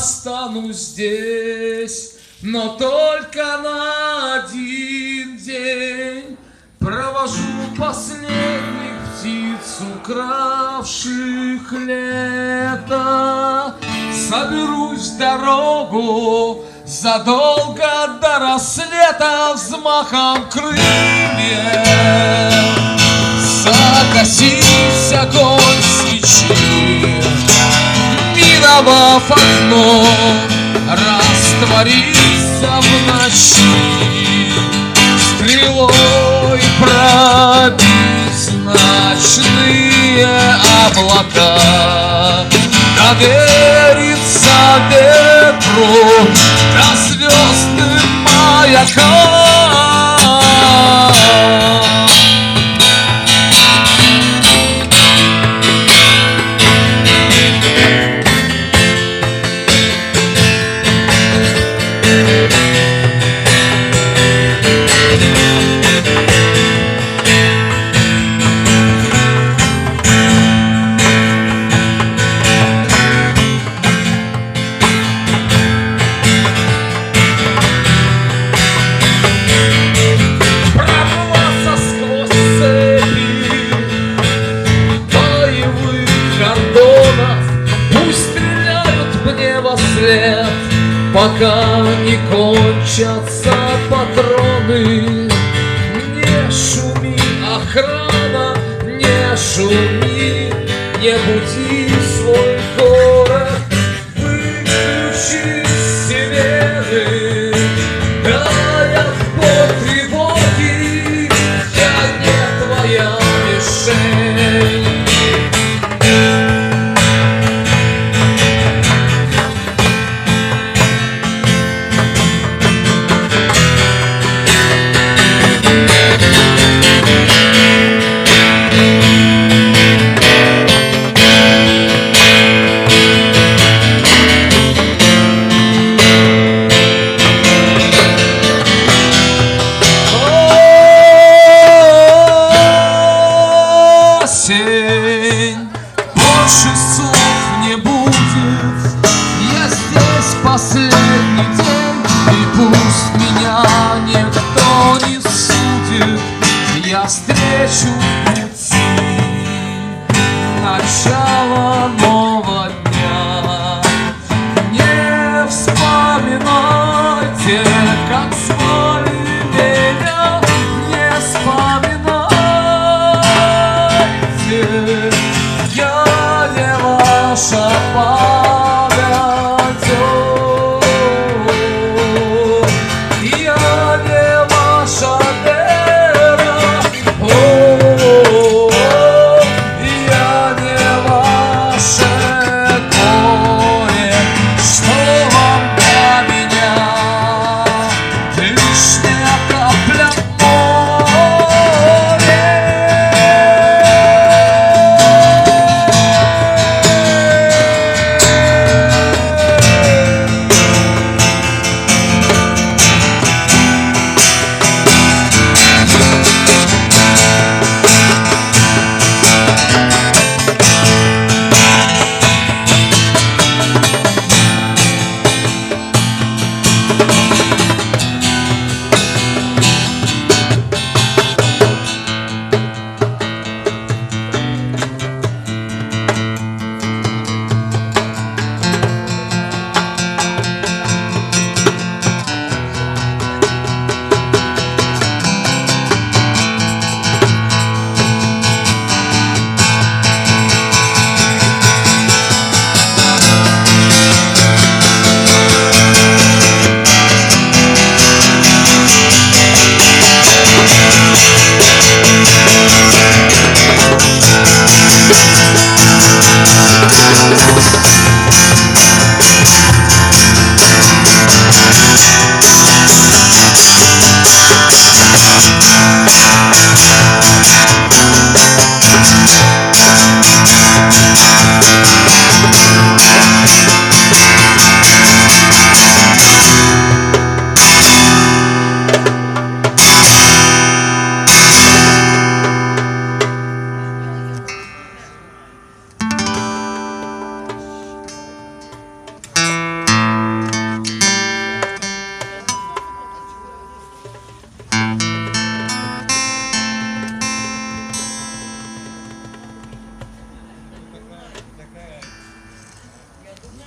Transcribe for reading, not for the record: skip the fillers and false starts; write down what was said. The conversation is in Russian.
останусь здесь, но только на один день. Провожу последних птиц, укравших лето. Соберусь в дорогу задолго до рассвета, взмахом крыльев загасись огонь свечи, миновав окно, раствориться в ночи, стрелой пробить ночные облака, довериться ветру до звездным маякам. Пока не кончатся патроны, не шуми, охрана, не шуми, не буди свой город, выключи сирены, горят по тревоге, я не твоя мишень. Больше слов не будет, я здесь последний день, и пусть меня никто не судит, я встречу в пути начало нового дня. Не вспоминайте, как звали меня, не вспоминайте, я не ваша память, я не ваша вера, я не ваше горе, что вам для меня лишняя капля